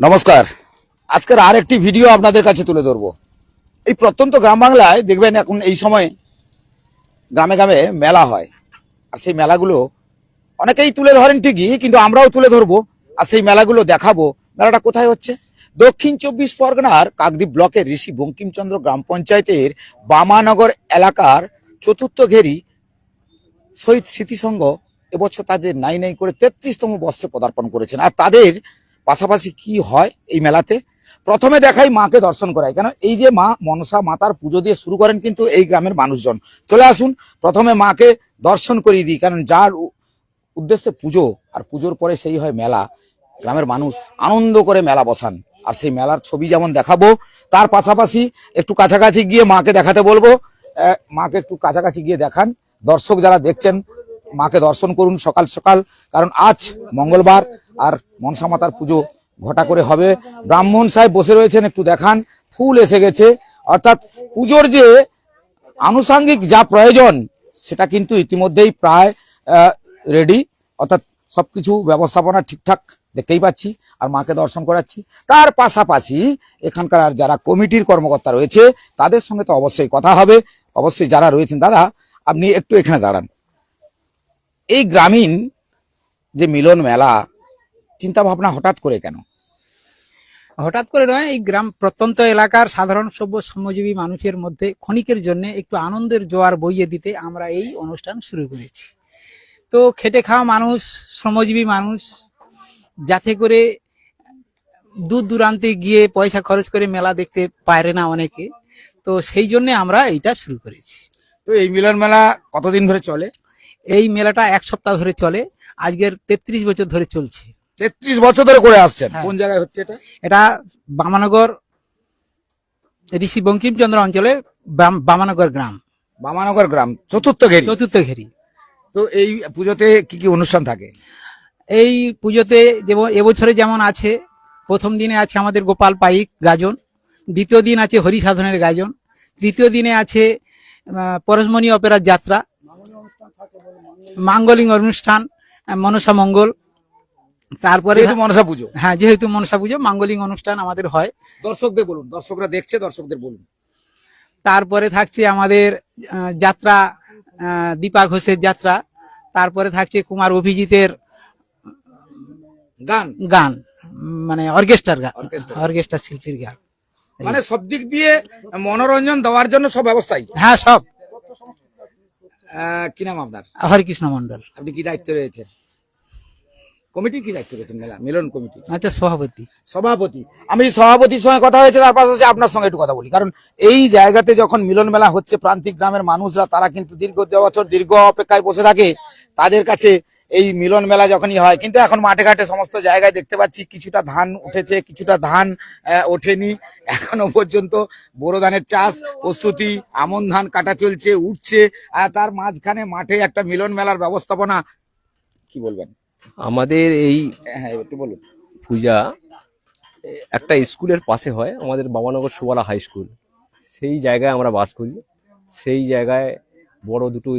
নমস্কার। আজকের আর একটি ভিডিও আপনাদের কাছে তুলে ধরবো। এই প্রত্যন্ত গ্রাম বাংলায় দেখবেন এখন এই সময় গ্রামে গ্রামে মেলা হয়, আর সেই মেলাগুলো অনেকেই তুলে ধরেন ঠিকই, কিন্তু আমরাও তুলে ধরবো আর সেই মেলাগুলো দেখাবো। মেলাটা কোথায় হচ্ছে? দক্ষিণ 24 পরগনার কাকদ্বীপ ব্লকের ঋষি বঙ্কিমচন্দ্র গ্রাম পঞ্চায়েতের বামানগর এলাকার চতুর্থ ঘেরি শহীদ স্মৃতিসংঘ এবছর তাদের নাই নাই করে 33তম বর্ষে পদার্পণ করেছেন। আর তাদের পাশাপাশি কি হয় এই মেলাতে, প্রথমে দেখাই মাকে দর্শন করায়। কেন এই যে মা মনসা মাতার পুজো দিয়ে শুরু করেন কিন্তু এই গ্রামের মানুষজন। চলে আসুন প্রথমে মাকে দর্শন করিয়ে দিই, কারণ যার উদ্দেশ্যে পুজো আর পুজোর পরে সেই হয় মেলা। গ্রামের মানুষ আনন্দ করে মেলা বসান, আর সেই মেলার ছবি যেমন দেখাবো, তার পাশাপাশি একটু কাছাকাছি গিয়ে মাকে দেখাতে বলবো। মাকে একটু কাছাকাছি গিয়ে দেখান। দর্শক যারা দেখছেন মাকে দর্শন করুন সকাল সকাল, কারণ আজ মঙ্গলবার আর মনসা মাতার পুজো ঘটা করে হবে। ব্রাহ্মণ সাহেব বসে রয়েছেন, একটু দেখান। ফুল এসে গেছে, অর্থাৎ পুজোর যে আনুষঙ্গিক যা প্রয়োজন সেটা কিন্তু ইতিমধ্যেই প্রায় রেডি, অর্থাৎ সবকিছু ব্যবস্থাপনা ঠিকঠাক দেখতেই পাচ্ছি। আর মাকে দর্শন করাচ্ছি, তার পাশাপাশি এখানকার আর যারা কমিটির কর্মকর্তা রয়েছে তাদের সঙ্গে তো অবশ্যই কথা হবে। অবশ্যই যারা রয়েছেন, দাদা আপনি একটু এখানে দাঁড়ান। এই গ্রামীণ যে মিলন মেলা চিন্তা ভাবনা হঠাৎ করে কেন? হঠাৎ করে নয়, এই গ্রাম প্রত্যন্ত এলাকার সাধারণ সভ্য শ্রমজীবী মানুষের মধ্যে ক্ষণিকের জন্য একটু আনন্দের জোয়ার বইয়ে দিতে আমরা এই অনুষ্ঠান শুরু করেছি। তো খেটে খাওয়া মানুষ, শ্রমজীবী মানুষ, যাতে করে দূর দূরান্তে গিয়ে পয়সা খরচ করে মেলা দেখতে পারে না অনেকে, তো সেই জন্য আমরা এইটা শুরু করেছি। তো এই মিলন মেলা কতদিন ধরে চলে? এই মেলাটা এক সপ্তাহ ধরে চলে, আজকের 33 বছর ধরে চলছে। 33 বছর ধরে করে আসছেন? হ্যাঁ। কোন জায়গায় হচ্ছে এটা? এটা বামানগর ঋষি বঙ্কিমচন্দ্র অঞ্চলে বামানগর গ্রাম, বামানগর গ্রাম চতুর্থ ঘেরি। চতুর্থ ঘেরি। তো এই পুজোতে কি কি অনুষ্ঠান থাকে? এই পুজোতে যেমন এবছরে যেমন আছে, প্রথম দিনে আছে আমাদের গোপাল পাইক গাজন, দ্বিতীয় দিন আছে হরি সাধনের গাজন, তৃতীয় দিনে আছে পরশমণি অপেরার যাত্রা, মাঙ্গলিক অনুষ্ঠান, মনসা মঙ্গল। তারপরে মনসা পুজো, হ্যাঁ, যেহেতু মনসা পুজো, মাঙ্গলিক অনুষ্ঠান আমাদের হয়। দর্শকদের বলুন, দর্শকরা দেখছে, দর্শকদের বলুন। তারপরে থাকছে আমাদের যাত্রা, দীপা ঘোষের যাত্রা। তারপরে থাকছে কুমার অভিজিতের গান, গান, মানে অর্কেস্ট্রার গান, অর্কেস্ট্রা শিল্পীর গান। মানে সব দিক দিয়ে মনোরঞ্জন দেওয়ার জন্য সব ব্যবস্থাই। হ্যাঁ, সব। কি নাম আপনার? হরিকৃষ্ণ মন্ডল। আপনি কি দায়িত্ব রয়েছেন? কমিটি কি দায়িত্ব রয়েছেন? মেলা মিলন কমিটি আচ্ছা, সভাপতি। সভাপতি। আমি সভাপতির সঙ্গে কথা হয়েছে, তার পাশাপাশি আপনার সঙ্গে একটু কথা বলি। কারণ এই জায়গাতে যখন মিলন মেলা হচ্ছে, প্রান্তিক গ্রামের মানুষরা তারা কিন্তু দীর্ঘ বছর দীর্ঘ অপেক্ষায় বসে থাকে। তাদের কাছে এই মিলন মেলা যখনই হয়, কিন্তু এখন মাঠে ঘাটে সমস্ত জায়গায় দেখতে পাচ্ছি কিছুটা ধান উঠেছে, কিছুটা ধান ওঠেনি এখনো পর্যন্ত। বোরো ধানের চাষ প্রস্তুতি, আমন ধান কাটা চলছে, উঠছে, আর তার মাঝখানে মাঠে একটা মিলন মেলার ব্যবস্থাপনা। কি বলবেন? আমাদের এই হ্যাঁ, একটু বলুন। পূজা একটা স্কুলের পাশে হয়, আমাদের বাবানগর সুবালা হাই স্কুল। সেই জায়গায় আমরা বাস করি। সেই জায়গায় বড় দুটো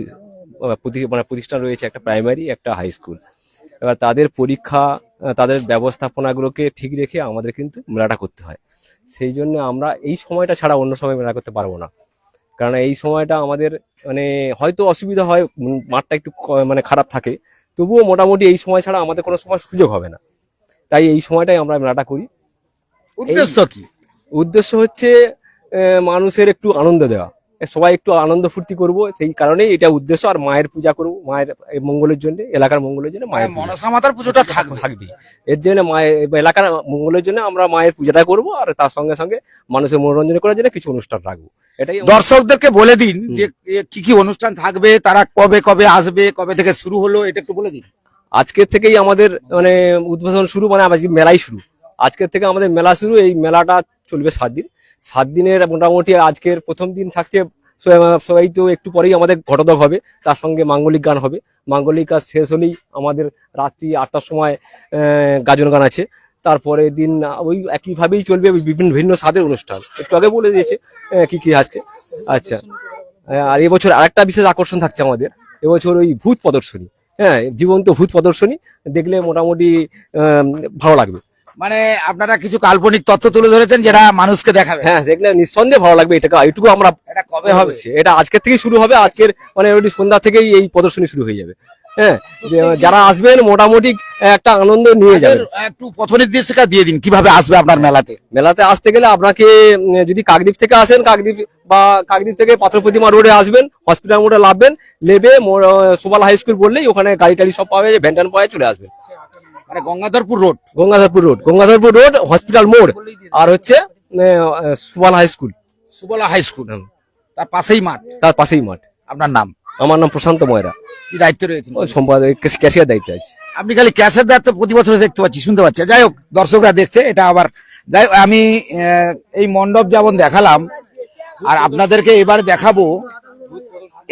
প্রতিষ্ঠান রয়েছে, একটা প্রাইমারি, একটা হাই স্কুল। এবার তাদের পরীক্ষা, তাদের ব্যবস্থাপনাগুলোকে ঠিক রেখে আমাদের কিন্তু মেলাটা করতে হয়। সেই জন্য আমরা এই সময়টা ছাড়া অন্য সময় মেলা করতে পারবো না, কারণ এই সময়টা আমাদের মানে হয়তো অসুবিধা হয়, মাঠটা একটু মানে খারাপ থাকে, তবুও মোটামুটি এই সময় ছাড়া আমাদের কোনো সময় সুযোগ হবে না। তাই এই সময়টাই আমরা মেলাটা করি। উদ্দেশ্য কি? উদ্দেশ্য হচ্ছে মানুষের একটু আনন্দ দেওয়া, সবাই একটু আনন্দ ফুর্তি করব, সেই কারণেই এটা উদ্দেশ্য। আর মায়ের পূজা করবো, মায়ের মঙ্গলের জন্য, এলাকার মঙ্গলের জন্য মায়ের মনসা মাতার পুজোটা থাকবে। এর জন্য মায়ের এলাকার মঙ্গলের জন্য আমরা মায়ের পূজাটা করব, আর তার সঙ্গে সঙ্গে মানুষের মনোরঞ্জন করার জন্য কিছু অনুষ্ঠান রাখবো। এটাই দর্শকদেরকে বলে দিন যে কি কি অনুষ্ঠান থাকবে, তারা কবে কবে আসবে, কবে থেকে শুরু হলো, এটা একটু বলে দিন। আজকের থেকেই আমাদের মানে উদ্বোধন শুরু, মানে আজকে মেলাই শুরু। আজকের থেকে আমাদের মেলা শুরু। এই মেলাটা চলবে 7 দিন। 7 দিনের মোটামুটি আজকের প্রথম দিন থাকছে, সবাই তো একটু পরেই আমাদের ঘটক হবে, তার সঙ্গে মাঙ্গলিক গান হবে। মাঙ্গলিক কাজ শেষ হলেই আমাদের রাত্রি 8টার সময় গাজন গান আছে। তারপরে দিন ওই একইভাবেই চলবে, ভিন্ন স্বাদের অনুষ্ঠান। একটু আগে বলে দিয়েছে কি কি আসছে। আচ্ছা, আর এবছর আরেকটা বিশেষ আকর্ষণ থাকছে আমাদের, এবছর ওই ভূত প্রদর্শনী। হ্যাঁ, জীবন্ত ভূত প্রদর্শনী দেখলে মোটামুটি ভালো লাগবে। মানে আপনারা কিছু কাল্পনিক তথ্য তুলে ধরেছেন যেটা মানুষকে দেখাবে। হ্যাঁ, দেখলে নিঃসন্দেহে ভালো লাগবে। এটুকু আমরা এটা কবে হবে? এটা আজকের থেকেই শুরু হবে। আজকের মানে ওই সন্ধ্যা থেকেই এই প্রদর্শনী শুরু হয়ে যাবে। হ্যাঁ, যারা আসবেন মোটামুটি একটা আনন্দ নিয়ে যাবেন। একটু পথ নির্দেশিকা দিয়ে দিন কিভাবে আসবে আপনার মেলাতে। মেলাতে আসতে গেলে আপনাকে যদি কাকদ্বীপ থেকে আসেন, কাকদ্বীপ থেকে পাথর প্রতিমা রোডে আসবেন, হসপিটাল মোড়ে নামবেন, নেবে সুবালা হাই স্কুল বললেই ওখানে গাড়ি টাড়ি সব পাওয়া যায়, ভ্যান ট্যান পাওয়া যায়, চলে আসবেন। মানে Gangadharpur road, Gangadharpur road hospital মোড়, আর হচ্ছে Subala high school. Subala high school, তার পাশেই মাঠ। আপনার নাম? আমার নাম প্রশান্ত ময়রা। কি দায়িত্ব রয়েছে? সম্পাদক, ক্যাশিয়ার দায়িত্ব আছে। আপনি খালি ক্যাশের দায়িত্ব প্রতি বছর দেখতে পাচ্ছি, শুনতে পাচ্ছি। যাই হোক, দর্শকরা দেখছে এটা। আবার যাই হোক, আমি এই মণ্ডপ যেমন দেখালাম, আর আপনাদেরকে এবার দেখাবো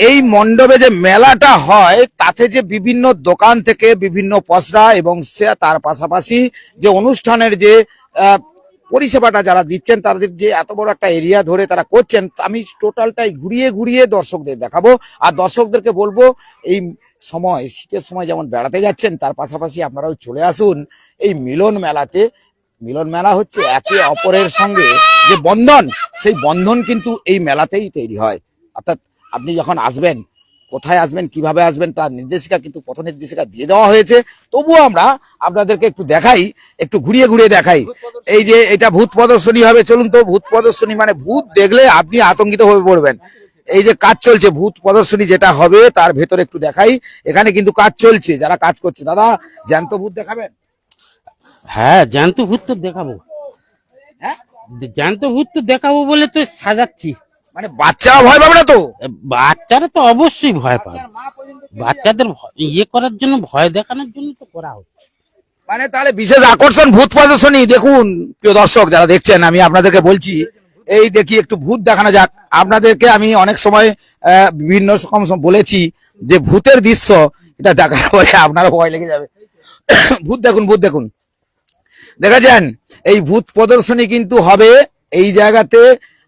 এই মণ্ডপে যে মেলাটা হয়, তাতে যে বিভিন্ন দোকান থেকে বিভিন্ন পসরা এবং তার পাশাপাশি যে অনুষ্ঠানের যে পরিষেবাটা যারা দিচ্ছেন, তাদের যে এত বড় একটা এরিয়া ধরে তারা করছেন, আমি টোটালটাই ঘুরিয়ে ঘুরিয়ে দর্শকদের দেখাবো। আর দর্শকদেরকে বলবো, এই সময় শীতের সময় যেমন বেড়াতে যাচ্ছেন, তার পাশাপাশি আপনারাও চলে আসুন এই মিলন মেলাতে। মিলন মেলা হচ্ছে একে অপরের সঙ্গে যে বন্ধন, সেই বন্ধন কিন্তু এই মেলাতেই তৈরি হয়। অর্থাৎ আপনি যখন আসবেন, কোথায় আসবেন, কিভাবে আসবেন, তার নির্দেশিকা কিন্তু পথ নির্দেশিকা দিয়ে দেওয়া হয়েছে। তবুও আমরা আপনাদেরকে একটু দেখাই, একটু ঘুরিয়ে ঘুরিয়ে দেখাই। এই যে এটা ভূত প্রদর্শনী হবে, চলুন তো। ভূত প্রদর্শনী মানে ভূত দেখলে আপনি আতঙ্কিত হয়ে পড়বেন। এই যে কাজ চলছে, ভূত প্রদর্শনী যেটা হবে তার ভেতরে একটু দেখাই। এখানে কিন্তু কাজ চলছে, যারা কাজ করছে। দাদা, জ্যান্ত ভূত দেখাবেন? হ্যাঁ, জ্যান্ত ভূত তো দেখাবো। হ্যাঁ, জ্যান্ত ভূত তো দেখাবো বলে তো সাজাচ্ছি। মানে বাচ্চারা ভয় পাবে না তো? বাচ্চারা তো অবশ্যই ভয় পাবে। বাচ্চাদের ইয়ে করার জন্য, ভয় দেখানোর জন্য তো করা হচ্ছে। মানে তাহলে বিশেষ আকর্ষণ ভূত প্রদর্শনী। দেখুন প্রিয় দর্শক যারা দেখছেন, আমি আপনাদেরকে বলছি, এই দেখি একটু ভূত দেখানো যাক আপনাদেরকে। আমি অনেক সময় বিভিন্ন রকম বলেছি যে ভূতের দৃশ্য, এটা দেখার পরে আপনারা ভয় লেগে যাবে। ভূত দেখুন, ভূত দেখুন, দেখেছেন? এই ভূত প্রদর্শনী কিন্তু হবে এই জায়গাতে।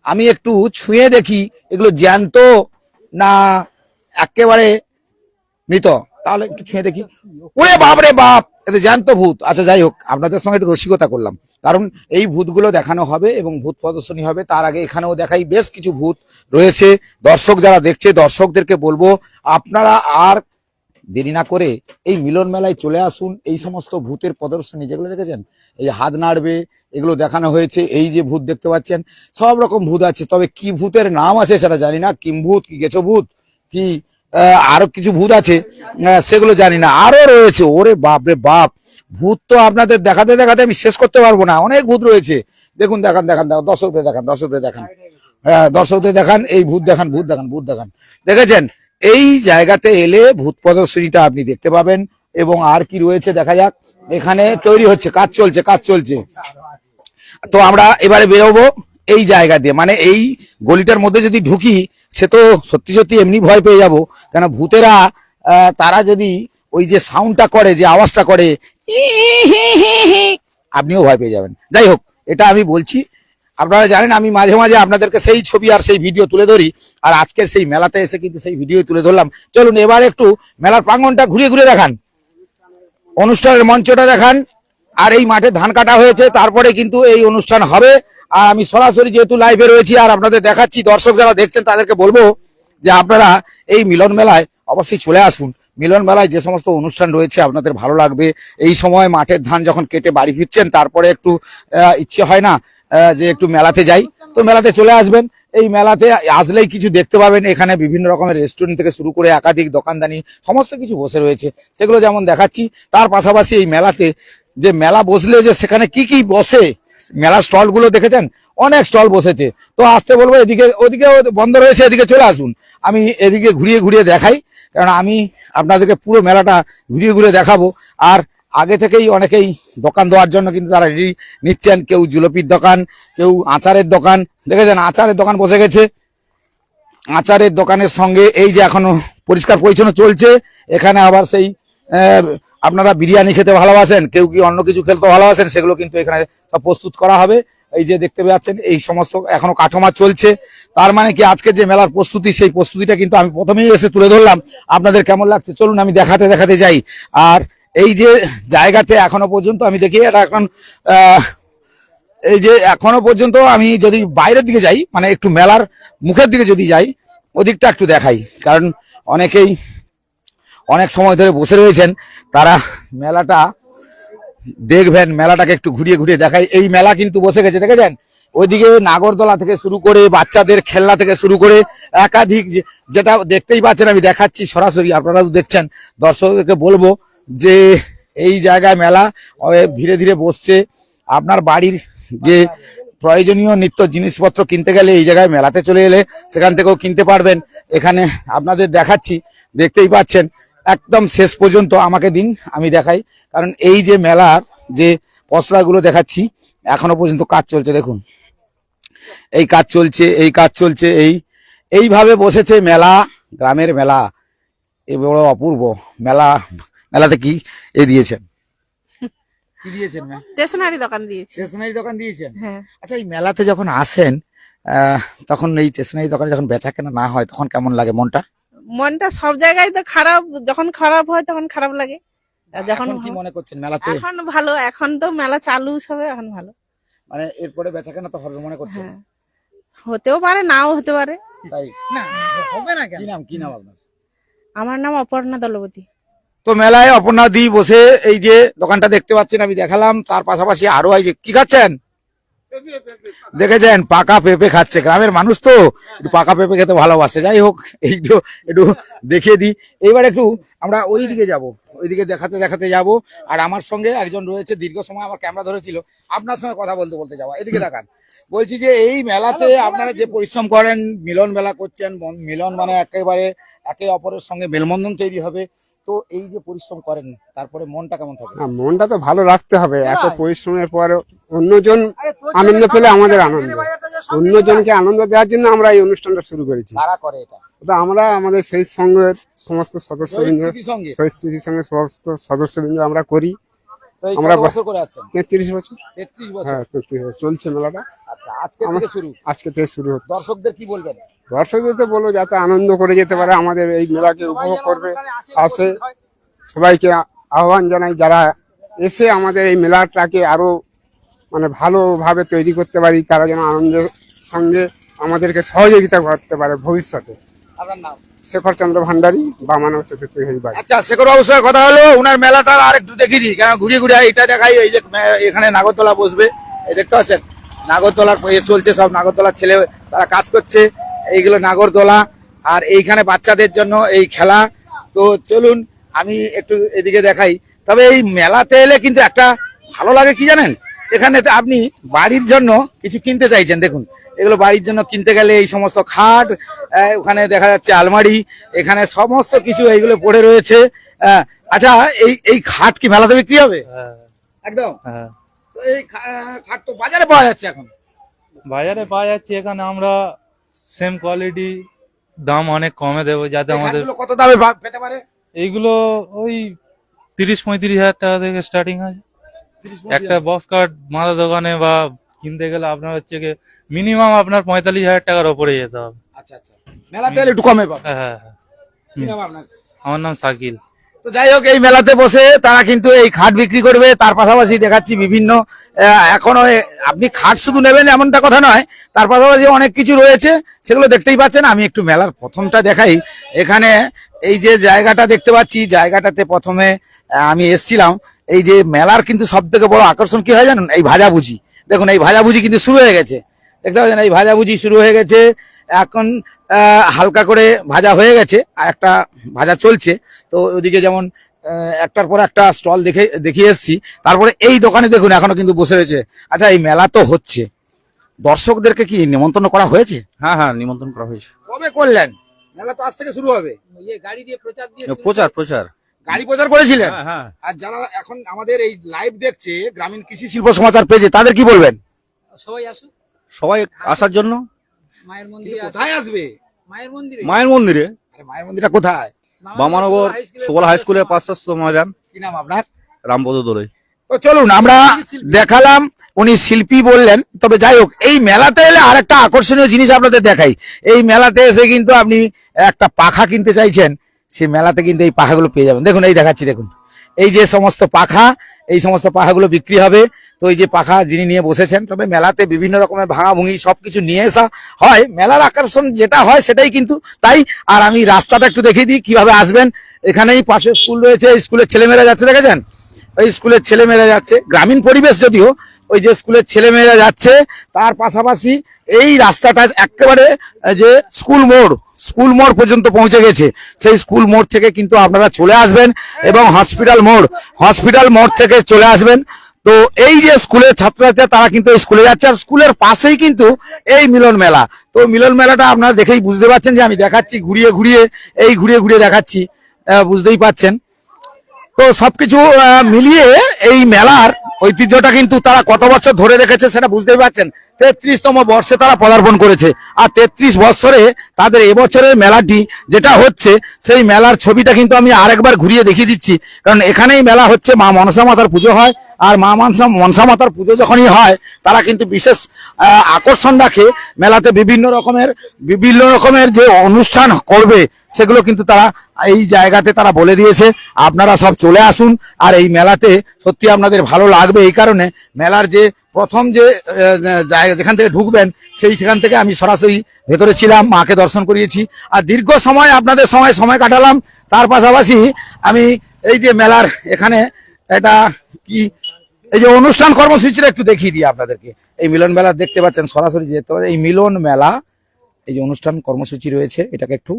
আমি একটু ছুঁয়ে দেখি এগুলো জ্যান্ত না একেবারে মৃত, তাহলে একটু ছুঁয়ে দেখি। ওরে বাপ রে বাপ, এটা জ্যান্ত ভূত। আচ্ছা, যাই হোক, আপনাদের সঙ্গে একটু রসিকতা করলাম, কারণ এই ভূতগুলো দেখানো হবে এবং ভূত প্রদর্শনী হবে। তার আগে এখানেও দেখাই, বেশ কিছু ভূত রয়েছে। দর্শক যারা দেখছে, দর্শকদেরকে বলবো আপনারা আর দেরি না করে এই মিলন মেলায় চলে আসুন। এই সমস্ত ভূতের প্রদর্শনী যেগুলো দেখেছেন, এই হাত নাড়বে, এগুলো দেখানো হয়েছে। এই যে ভূত দেখতে পাচ্ছেন, সব রকম ভূত আছে। তবে কি ভূতের নাম আছে সেটা জানি না, কিম্ভূত কি গেছো ভূত কি আরো কিছু ভূত আছে সেগুলো জানি না। আরো রয়েছে, ওরে বাপ রে বাপ, ভূত তো আপনাদের দেখাতে দেখাতে আমি শেষ করতে পারবো না। অনেক ভূত রয়েছে। দেখুন, দেখান দেখান, দর্শকদের দেখান, দর্শকদের দেখান, এই ভূত দেখান, ভূত দেখান, ভূত দেখান। দেখেছেন? এই জায়গাতে এলে ভূত প্রদর্শনীটা আপনি দেখতে পাবেন। এবং আর কি রয়েছে দেখা যাক। এখানে তৈরি হচ্ছে, কাজ চলছে। তো আমরা এবারে বেরোবো এই জায়গা দিয়ে, মানে এই গলিটার মধ্যে যদি ঢুকি, সে তো সত্যি সত্যি এমনি ভয় পেয়ে যাবো। কেন ভূতেরা তারা যদি ওই যে সাউন্ডটা করে, যে আওয়াজটা করে, আপনিও ভয় পেয়ে যাবেন। যাই হোক, এটা আমি বলছি। আপনারা জানেন আমি মাঝে মাঝে আপনাদেরকে সেই ছবি আর সেই ভিডিও তুলে ধরি, আর আজকের সেই মেলাতে এসে কিন্তু সেই ভিডিও তুলে ধরলাম। চলুন এবার একটু মেলার প্রাঙ্গণটা ঘুরিয়ে ঘুরিয়ে দেখান, অনুষ্ঠানের মঞ্চটা দেখান। আর এই মাঠে ধান কাটা হয়েছে, তারপরে কিন্তু এই অনুষ্ঠান হবে। আর আমি সরাসরি যেহেতু লাইভে রয়েছি আর আপনাদের দেখাচ্ছি, দর্শক যারা দেখছেন তাদেরকে বলবো যে আপনারা এই মিলন মেলায় অবশ্যই চলে আসুন। মিলন মেলায় যে সমস্ত অনুষ্ঠান রয়েছে আপনাদের ভালো লাগবে। এই সময় মাঠের ধান যখন কেটে বাড়ি ফিরছেন, তারপরে একটু ইচ্ছে হয় না যে একটু মেলাতে যাই, তো মেলাতে চলে আসবেন। এই মেলাতে আসলেই কিছু দেখতে পাবেন। এখানে বিভিন্ন রকমের রেস্টুরেন্ট থেকে শুরু করে একাধিক দোকানদানি সমস্ত কিছু বসে রয়েছে, সেগুলো যেমন দেখাচ্ছি। তার পাশাপাশি এই মেলাতে যে মেলা বসলে যে সেখানে কি কি বসে, মেলার স্টল গুলো দেখেছেন, অনেক স্টল বসেছে। তো আসতে বলবো, এদিকে ওদিকে বন্ধ রয়েছে, এদিকে চলে আসুন। আমি এদিকে ঘুরিয়ে ঘুরিয়ে দেখাই, কারণ আমি আপনাদেরকে পুরো মেলাটা ঘুরিয়ে ঘুরিয়ে দেখাবো। আর আগে থেকেই অনেকেই দোকান দেওয়ার জন্য কিন্তু তারা রেডি নিচ্ছেন। কেউ জিলিপির দোকান, কেউ আচারের দোকান, দেখেছেন আচারের দোকান বসে গেছে। আচারের দোকানের সঙ্গে এই যে এখনো পরিষ্কার পরিচ্ছন্ন চলছে। এখানে আবার সেই আপনারা বিরিয়ানি খেতে ভালোবাসেন, কেউ কি অন্য কিছু খেতে ভালোবাসেন, সেগুলো কিন্তু এখানে সব প্রস্তুত করা হবে। এই যে দেখতে পাচ্ছেন, এই সমস্ত এখনো কাঠামো চলছে। তার মানে কি আজকে যে মেলার প্রস্তুতি, সেই প্রস্তুতিটা কিন্তু আমি প্রথমেই এসে তুলে ধরলাম। আপনাদের কেমন লাগছে চলুন আমি দেখাতে দেখাতে যাই। আর এই যে জায়গাতে এখনো পর্যন্ত আমি দেখি এটা এখন এই যে এখনো পর্যন্ত আমি যদি বাইরের দিকে যাই, মানে একটু মেলার মুখের দিকে যদি যাই, ওদিকটা একটু দেখাই, কারণ অনেকেই অনেক সময় ধরে বসে রয়েছেন, তারা মেলাটা দেখবেন, মেলাটাকে একটু ঘুরিয়ে ঘুরিয়ে দেখাই। এই মেলা কিন্তু বসে গেছে, দেখেছেন ওইদিকে নাগরদোলা থেকে শুরু করে বাচ্চাদের খেলনা থেকে শুরু করে একাধিক যেটা দেখতেই পাচ্ছেন, আমি দেখাচ্ছি সরাসরি, আপনারা তো দেখছেন। দর্শকদেরকে বলবো যে এই জায়গায় মেলা ধীরে ধীরে বসছে। আপনার বাড়ির যে প্রয়োজনীয় নিত্য জিনিসপত্র কিনতে গেলে এই জায়গায় মেলাতে চলে এলে সেখান থেকেও কিনতে পারবেন। এখানে আপনাদের দেখাচ্ছি, দেখতেই পাচ্ছেন একদম শেষ পর্যন্ত আমাকে দিন, আমি দেখাই। কারণ এই যে মেলার যে পসরাগুলো দেখাচ্ছি, এখনো পর্যন্ত কাজ চলছে, দেখুন এই কাজ চলছে, এই কাজ চলছে, এইভাবে বসেছে মেলা, গ্রামের মেলা। এ বড় অপূর্ব মেলা। মেলাতে কি দিয়েছেন, কি দিয়েছেন ম্যাম? স্টেশনারি দোকান দিয়েছি। স্টেশনারি দোকান দিয়েছেন? হ্যাঁ। আচ্ছা, এই মেলাতে যখন আসেন তখন এই স্টেশনারি দোকানে যখন বেচা কেনা না হয় তখন কেমন লাগে মনটা? মনটা সব জায়গায় তো খারাপ, যখন খারাপ হয় তখন খারাপ লাগে। আর যখন এখন কি মনে করছেন মেলাতে? এখন ভালো, এখন তো মেলা চালু সবে, এখন ভালো। মানে এরপরে বেচা কেনা তো হবে মনে করছেন? হ্যাঁ, হতেও পারে, নাও হতে পারে। তাই না হবে না কেন? কি নাম আপনার? আমার নাম অপর্ণা দলপতি। তো মেলায় অপর্ণা দি বসে এই যে দোকানটা দেখতে পাচ্ছেন, আমি দেখালাম, তার পাশাপাশি আরো এই যে কি খাচ্ছেন দেখেছেন, পাকা পেঁপে খাচ্ছে। গ্রামের মানুষ তো একটু পাকা পেঁপে খেতে ভালোবাসে। যাই হোক, একটু একটু দেখিয়ে দিই। এইবার একটু আমরা ওই দিকে যাবো, ওইদিকে দেখাতে দেখাতে যাব। আর আমার সঙ্গে একজন রয়েছে, দীর্ঘ সময় আমার ক্যামেরা ধরেছিল, আপনার সঙ্গে কথা বলতে বলতে যাওয়া। এদিকে দেখান, বলছি যে এই মেলাতে আপনারা যে পরিশ্রম করেন, মিলন মেলা করছেন, মিলন মানে একেবারে একে অপরের সঙ্গে মেলবন্ধন তৈরি হবে, তো এই যে পরিশ্রম করেন তারপরে মনটা কেমন থাকে? না, মনটা তো ভালো রাখতে হবে। এত পরিশ্রমের পর অন্যজন আনন্দ পেলে আমাদের আনন্দ। অন্যজনকে আনন্দ দেওয়ার জন্য আমরা এই অনুষ্ঠানটা শুরু করেছি। তারা করে এটা? ওটা আমরা আমাদের সেই সঙ্গের সমস্ত সদস্যবৃন্দ, স্মৃতির সঙ্গে? শহীদ স্মৃতির সঙ্গে সমস্ত সদস্যবৃন্দ আমরা করি। তো এই আমরা কত বছর করে আসছেন? 33 বছর। 33 বছর? হ্যাঁ, 33 বছর চলছে মেলাটা। আচ্ছা, আজকে থেকে শুরু? আজকে থেকে শুরু হচ্ছে। দর্শকদের কি বলবেন? দর্শকদের তো বলবো যাতে আনন্দ করে যেতে পারে, আমাদের এই মেলাকে উপভোগ করবে। আসে সবাইকে আহ্বান জানাই, যারা এসে আমাদের এই মেলাটাকে আরো মানে ভালোভাবে তৈরি করতে পারি, তারা যেন আনন্দের সঙ্গে আমাদেরকে সহযোগিতা করতে পারে ভবিষ্যতে। আপনার নাম? শেখর চন্দ্র ভান্ডারী, বামানব চতুর্থ বাড়ি। আচ্ছা, শেখর বাবুর সঙ্গে কথা হলো, উনার মেলাটা আর একটু দেখিয়ে দিই, কেন ঘুরিয়ে ঘুরিয়ে এটা দেখাই। এই যে এখানে নাগরদোলা বসবে, এই দেখতে পাচ্ছেন নাগরদোলার চলছে, সব নাগরদোলার ছেলে তারা কাজ করছে, এইগুলো নাগরদোলা। আর এইখানে বাচ্চাদের জন্য এই খেলা। তো চলুন আমি একটু এদিকে দেখাই। তবে এই মেলাতে এলে কিন্তু একটা ভালো লাগে কি জানেন, এখানে আপনি বাড়ির জন্য কিছু কিনতে চাইছেন, দেখুন এগুলো বাড়ির জন্য কিনতে গেলে এই সমস্ত খাট, ওখানে দেখা যাচ্ছে আলমারি, এখানে সমস্ত কিছু এইগুলো পড়ে রয়েছে। আচ্ছা, এই খাট কি মেলাতে বিক্রি হবে? একদম। তো এই খাট তো বাজারে পাওয়া যাচ্ছে, এখন বাজারে পাওয়া যাচ্ছে। এখানে আমরা সেম কোয়ালিটি, দাম অনেক কমে দেবো, যাতে আমাদের কত দামে পেতে পারে? এইগুলো ওই 30-35 হাজার টাকা থেকে স্টার্টিং আছে। একটা বক্স কাট মাদা দোকানে বা কিনতে গেলে আপনার হচ্ছে কি মিনিমাম আপনার 45 হাজার টাকার ওপরে যেতে হবে। আচ্ছা আচ্ছা, মেলাতে এলে একটু কমে পাবে। হ্যাঁ হ্যাঁ। কি নাম আপনার? আমার নাম শাকিল। তো যাই হোক, এই মেলাতে বসে তারা কিন্তু এই খাট বিক্রি করবে। তার পাশাপাশি দেখাচ্ছি বিভিন্ন এখনো আপনি খাট শুধু নেবেন এমনটা কথা নয়, তার পাশাপাশি অনেক কিছু রয়েছে, সেগুলো দেখতেই পাচ্ছেন। আমি একটু মেলার প্রথমটা দেখাই। এখানে এই যে জায়গাটা দেখতে পাচ্ছি, জায়গাটাতে প্রথমে আমি এসছিলাম। এই যে মেলার কিন্তু সব থেকে বড় আকর্ষণ কি হয় জানেন? এই ভাজাভুজি। দেখুন এই ভাজাভুজি কিন্তু শুরু হয়ে গেছে, দেখতে পাচ্ছেন এই ভাজাভুজি শুরু হয়ে গেছে। এখন হালকা করে ভাজা হয়ে গেছে, আর একটা ভাজা চলছে। তো ওদিকে যেমন একটার পর একটা স্টল দেখিয়ে এসছি। তারপরে এই দোকানে দেখুন এখনো কিন্তু বসে রয়েছে। আচ্ছা, এই মেলা তো হচ্ছে, দর্শকদেরকে কি নিমন্ত্রণ করা হয়েছে? হ্যাঁ হ্যাঁ, নিমন্ত্রণ করা হয়েছে। কবে করলেন? মেলা তো আজ থেকে শুরু হবে। গাড়ি দিয়ে প্রচার দিয়ে প্রচার গাড়ি প্রচার করেছিলেন? হ্যাঁ হ্যাঁ। আর যারা এখন আমাদের এই লাইভ দেখছে গ্রামীণ কৃষি শিল্প সমাচার পেজে, তাদের কি বলবেন? সবাই আসুক, সবাই আসার জন্য। মায়ের মন্দিরে কোথায় আসবে? মায়ের মন্দিরে। মায়ের মন্দিরে। আরে মায়ের মন্দিরটা কোথায়? বামানগর সুবলা হাই স্কুলের পার্শ্বস্থ ময়দান। কি নাম আপনার? রামপদ দোলই। তো চলুন, আমরা দেখালাম, উনি শিল্পী বললেন। তবে যাই হোক, এই মেলাতে এলে আর একটা আকর্ষণীয় জিনিস আপনাদের দেখাই। এই মেলাতে এসে কিন্তু আপনি একটা পাখা কিনতে চাইছেন, সেই মেলাতে কিন্তু এই পাখাগুলো পেয়ে যাবেন। দেখুন এই দেখাচ্ছি, দেখুন এই যে সমস্ত পাখা, এই সমস্ত পাখাগুলো বিক্রি হবে। তো এই যে পাখা যিনি নিয়ে বসেছেন, তবে মেলাতে বিভিন্ন রকমের ভাঙাভুঙি সবকিছু নিয়ে আসা হয়, মেলার আকর্ষণ যেটা হয় সেটাই কিন্তু তাই। আর আমি রাস্তাটা একটু দেখিয়ে দিই কিভাবে আসবেন। এখানেই পাশে স্কুল রয়েছে, স্কুলের ছেলেমেয়েরা যাচ্ছে, দেখেছেন ওই স্কুলের ছেলেমেয়েরা যাচ্ছে, গ্রামীণ পরিবেশ যদিও, ওই যে স্কুলের ছেলেমেয়েরা যাচ্ছে। তার পাশাপাশি এই রাস্তাটা একেবারে যে স্কুল মোড় পর্যন্ত পৌঁছে গেছে। সেই স্কুল মোড় থেকে কিন্তু আপনারা চলে আসবেন এবং হসপিটাল মোড় থেকে চলে আসবেন। তো এই যে স্কুলের ছাত্রছাত্রীরা তারা কিন্তু এই স্কুলে যাচ্ছে, আর স্কুলের পাশেই কিন্তু এই মিলন মেলা। তো মিলন মেলাটা আপনারা দেখেই বুঝতে পারছেন যে আমি দেখাচ্ছি ঘুরিয়ে ঘুরিয়ে দেখাচ্ছি, বুঝতেই পাচ্ছেন। তো সবকিছু মিলিয়ে এই মেলার ঐতিহ্যটা কিন্তু তারা কত বছর ধরে রেখেছে সেটা বুঝতেই পারছেন। 33তম বর্ষে তারা পদার্পণ করেছে, আর 33 বছরে তাদের এবছরের মেলাটি যেটা হচ্ছে সেই মেলার ছবিটা কিন্তু আমি আরেকবার ঘুরিয়ে দেখিয়ে দিচ্ছি। কারণ এখানেই মেলা হচ্ছে, মা মনসা মাতার পুজো হয়। আর মা মনসা মাতার পুজো যখনই হয় তারা কিন্তু বিশেষ আকর্ষণ রাখে মেলাতে, বিভিন্ন রকমের যে অনুষ্ঠান করবে সেগুলো কিন্তু তারা এই জায়গাতে তারা বলে দিয়েছে। আপনারা সব চলে আসুন, আর এই মেলাতে সত্যি আপনাদের ভালো লাগবে। এই কারণে মেলার যে প্রথম যে জায়গা যেখান থেকে ঢুকবেন সেখান থেকে আমি সরাসরি ভেতরে ছিলাম, মাকে দর্শন করিয়েছি, আর দীর্ঘ সময় আপনাদের সময় কাটালাম। তার পাশাপাশি আমি এই যে মেলার এখানে এটা কি এই যে অনুষ্ঠান কর্মসূচিটা একটু দেখিয়ে দিই আপনাদেরকে। এই মিলন মেলা দেখতে পাচ্ছেন, সরাসরি যেতে পারে এই মিলন মেলা, এই যে অনুষ্ঠান কর্মসূচি রয়েছে এটাকে একটু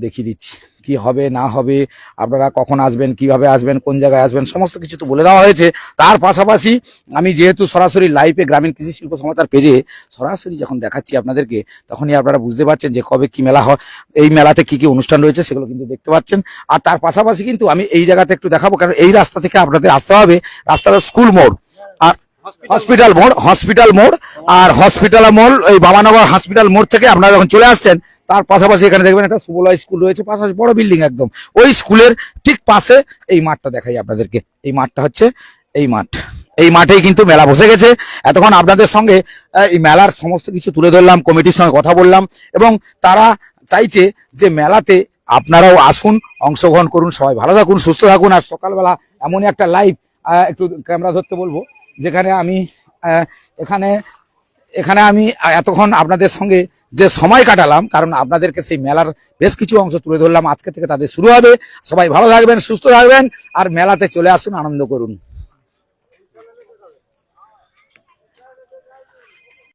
দেখিয়ে দিচ্ছি কি হবে না হবে, আপনারা কখন আসবেন, কিভাবে আসবেন, কোন জায়গায় আসবেন, সমস্ত কিছু তো বলে দেওয়া হয়েছে। তার পাশাপাশি আমি যেহেতু সরাসরি লাইভে গ্রামীণ কৃষি শিল্প সমাচার পেজে সরাসরি যখন দেখাচ্ছি আপনাদেরকে, তখনই আপনারা বুঝতে পারছেন যে কবে কি মেলা হয়, এই মেলাতে কি কি অনুষ্ঠান রয়েছে সেগুলো কিন্তু দেখতে পাচ্ছেন। আর তার পাশাপাশি কিন্তু আমি এই জায়গাতে একটু দেখাবো, কারণ এই রাস্তা থেকে আপনাদের আসতে হবে, রাস্তাটা স্কুল মোড় আর হসপিটাল মোড় আর হসপিটাল মোড়, এই বাবানগর হসপিটাল মোড় থেকে আপনারা যখন চলে আসছেন, তার পাশাপাশি এখানে দেখবেন একটা সুবলয় স্কুল রয়েছে, পাশাপাশি বড় বিল্ডিং একদম, ওই স্কুলের ঠিক পাশে এই মাঠটা দেখাই আপনাদেরকে। এই মাঠটা হচ্ছে এই মাঠেই কিন্তু মেলা বসে গেছে। এতক্ষণ আপনাদের সঙ্গে এই মেলার সমস্ত কিছু তুলে ধরলাম, কমিটির সঙ্গে কথা বললাম, এবং তারা চাইছে যে মেলাতে আপনারাও আসুন, অংশগ্রহণ করুন, সবাই ভালো থাকুন, সুস্থ থাকুন। আর সকালবেলা এমনই একটা লাইভ, একটু ক্যামেরা ধরতে বলবো, যেখানে আমি এখানে আমি এতক্ষণ আপনাদের সঙ্গে যে সময় কাটালাম, কারণ আপনাদেরকে সেই মেলার বেশ কিছু অংশ তুলে ধরলাম। আজকে থেকে তাদের শুরু হবে। সবাই ভালো থাকবেন, সুস্থ থাকবেন, আর মেলাতে চলে আসুন, আনন্দ করুন।